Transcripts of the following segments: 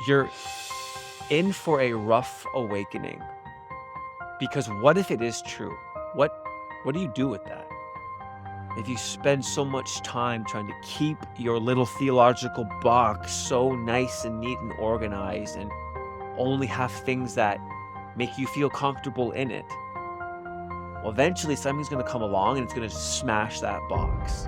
You're in for a rough awakening because what if it is true? What what do you do with that? If you spend so much time trying to keep your little theological box so nice and neat and organized and only have things that make you feel comfortable in it, well, eventually something's going to come along and it's going to smash that box.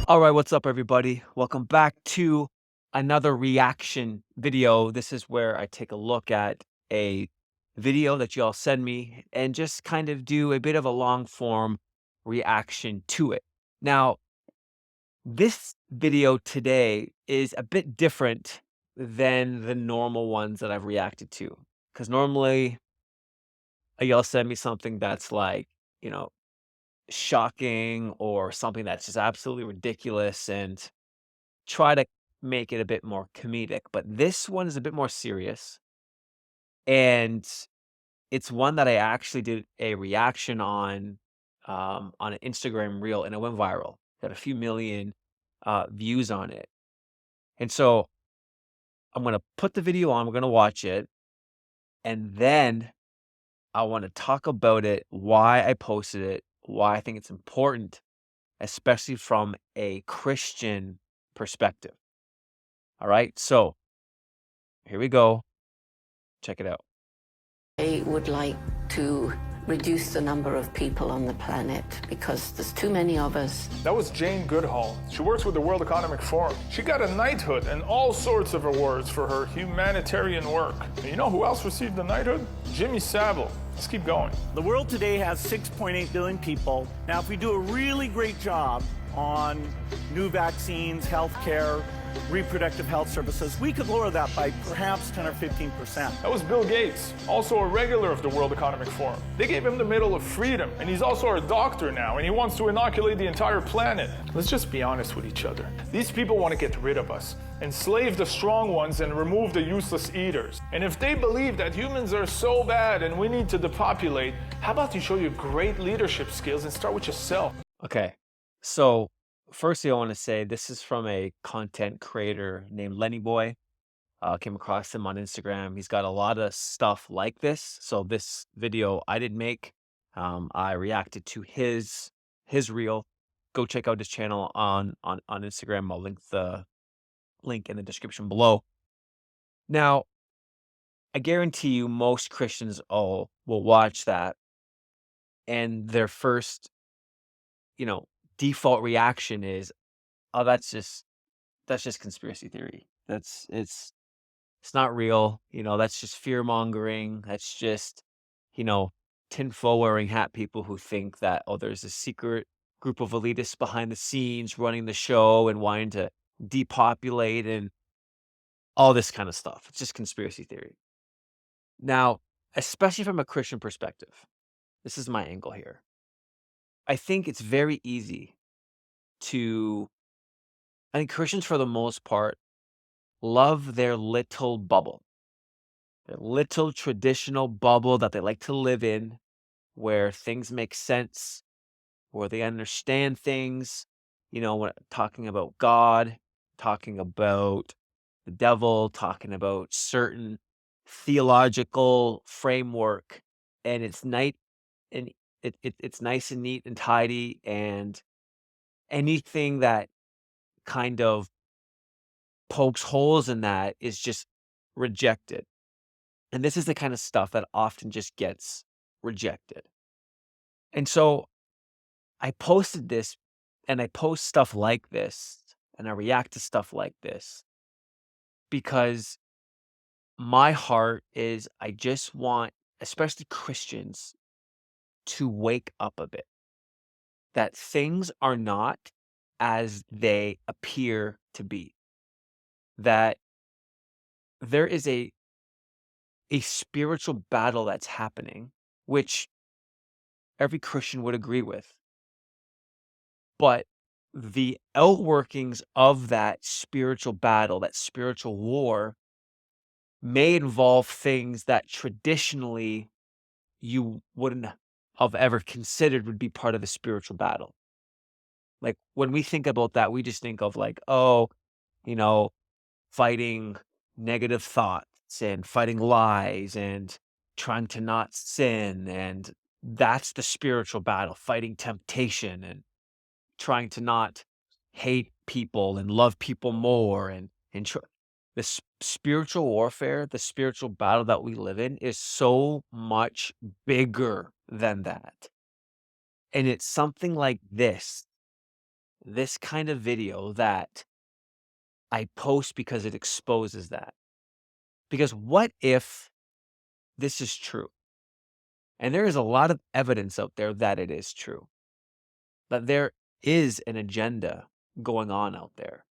All right, what's up, everybody? Welcome back to another reaction video. This is where I take a look at a video that y'all send me and just kind of do a bit of a long form reaction to it. Now, this video today is a bit different than the normal ones that I've reacted to. Because normally y'all send me something that's like, you know, shocking or something that's just absolutely ridiculous and try to make it a bit more comedic, but this one is a bit more serious, and it's one that I actually did a reaction on an Instagram reel, and it went viral. Got a few million, views on it, and so I'm gonna put the video on, we're gonna watch it, and then I wanna talk about it, why I posted it, why I think it's important, especially from a Christian perspective. Alright? So, here we go. Check it out. I would like to reduce the number of people on the planet because there's too many of us. That was Jane Goodall. She works with the World Economic Forum. She got a knighthood and all sorts of awards for her humanitarian work. And you know who else received the knighthood? Jimmy Savile. Let's keep going. The world today has 6.8 billion people. Now, if we do a really great job on new vaccines, healthcare, reproductive health services, we could lower that by perhaps 10 or 15%. That was Bill Gates, also a regular of the World Economic Forum. They gave him the Medal of Freedom, and he's also a doctor now, and he wants to inoculate the entire planet. Let's just be honest with each other. These people want to get rid of us, enslave the strong ones and remove the useless eaters. And if they believe that humans are so bad and we need to depopulate, how about you show your great leadership skills and start with yourself? Okay. So, firstly, I want to say this is from a content creator named Lenny Boy. Came across him on Instagram. He's got a lot of stuff like this. So this video I did make. I reacted to his reel. Go check out his channel on Instagram. I'll link the link in the description below. Now, I guarantee you most Christians all will watch that and their first, default reaction is, "Oh, that's just conspiracy theory. It's not real, that's just fear-mongering. That's just, you know, tinfoil wearing hat people who think that, oh, there's a secret group of elitists behind the scenes running the show and wanting to depopulate and all this kind of stuff. It's just conspiracy theory." Now, especially from a Christian perspective, this is my angle here. I think it's very easy to I think Christians, for the most part, love their little bubble, their little traditional bubble that they like to live in, where things make sense, where they understand things, when talking about God, talking about the devil, talking about certain theological framework, and it's nice and it's nice and neat and tidy, and anything that kind of pokes holes in that is just rejected. And this is the kind of stuff that often just gets rejected. And so I posted this and I post stuff like this and I react to stuff like this because my heart is I just want, especially Christians, to wake up a bit, that things are not as they appear to be, that there is a spiritual battle that's happening, which every Christian would agree with. But the outworkings of that spiritual battle, that spiritual war, may involve things that traditionally you wouldn't have ever considered would be part of the spiritual battle. Like, when we think about that, we just think of like, oh, you know, fighting negative thoughts and fighting lies and trying to not sin. And that's the spiritual battle, fighting temptation and trying to not hate people and love people more. The spiritual warfare, the spiritual battle that we live in is so much bigger than that. And it's something like this kind of video that I post because it exposes that. Because what if this is true? And there is a lot of evidence out there that it is true, that there is an agenda going on out there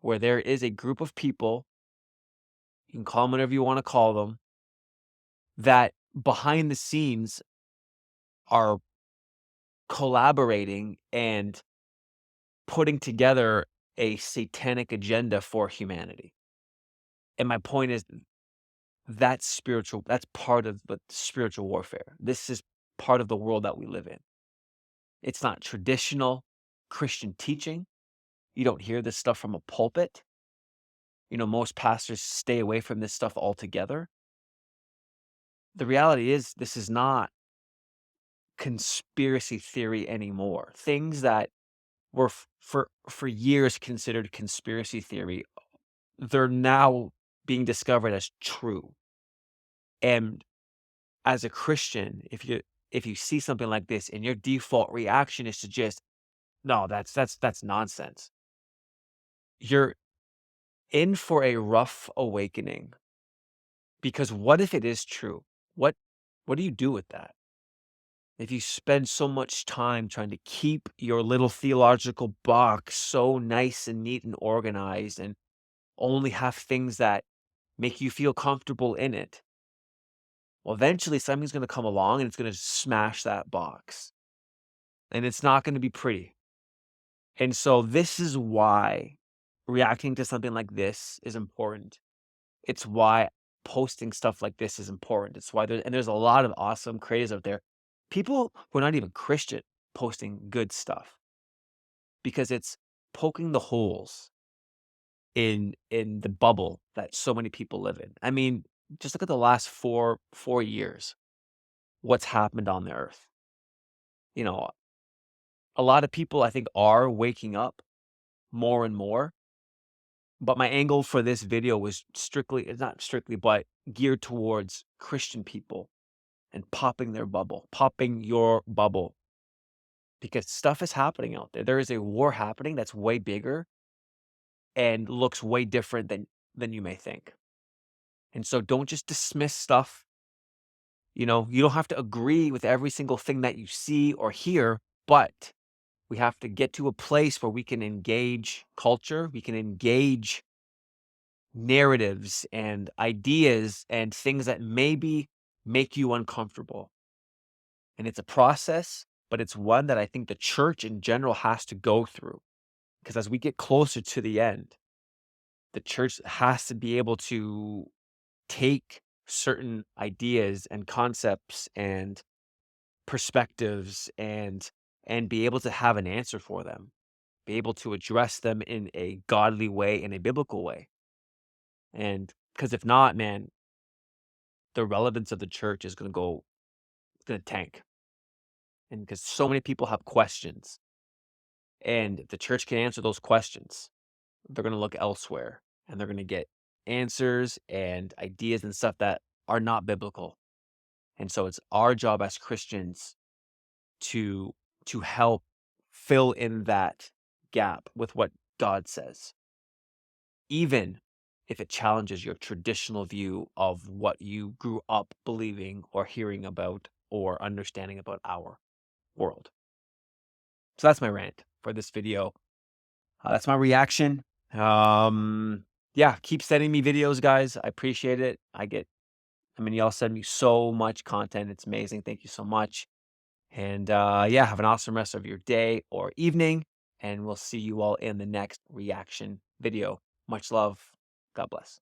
where there is a group of people, you can call them whatever you want to call them, that behind the scenes are collaborating and putting together a satanic agenda for humanity. And my point is that's spiritual. That's part of the spiritual warfare. This is part of the world that we live in. It's not traditional Christian teaching. You don't hear this stuff from a pulpit. Most pastors stay away from this stuff altogether. The reality is, this is not conspiracy theory anymore. Things that were for years considered conspiracy theory, they're now being discovered as true. And as a Christian, if you see something like this and your default reaction is to just, no, that's nonsense. You're in for a rough awakening, because what if it is true? What what do you do with that? If you spend so much time trying to keep your little theological box so nice and neat and organized and only have things that make you feel comfortable in it, well, eventually something's going to come along and it's going to smash that box. And it's not going to be pretty. And so this is why reacting to something like this is important. It's why posting stuff like this is important. It's why there's a lot of awesome creators out there. People who are not even Christian posting good stuff, because it's poking the holes in the bubble that so many people live in. I mean, just look at the last four years. What's happened on the earth? You know, a lot of people I think are waking up more and more. But my angle for this video was not strictly, but geared towards Christian people and popping your bubble, because stuff is happening out there. There is a war happening that's way bigger and looks way different than you may think. And so don't just dismiss stuff. You don't have to agree with every single thing that you see or hear, but we have to get to a place where we can engage culture, we can engage narratives and ideas and things that maybe make you uncomfortable. And it's a process, but it's one that I think the church in general has to go through. Because as we get closer to the end, the church has to be able to take certain ideas and concepts and perspectives and be able to have an answer for them, be able to address them in a godly way, in a biblical way. And because if not, man, the relevance of the church is gonna tank. And because so many people have questions, and if the church can answer those questions, they're gonna look elsewhere and they're gonna get answers and ideas and stuff that are not biblical. And so it's our job as Christians to help fill in that gap with what God says, even if it challenges your traditional view of what you grew up believing or hearing about or understanding about our world. So that's my rant for this video. That's my reaction. Yeah, keep sending me videos, guys. I appreciate it. Y'all send me so much content. It's amazing. Thank you so much. And yeah, have an awesome rest of your day or evening. And we'll see you all in the next reaction video. Much love. God bless.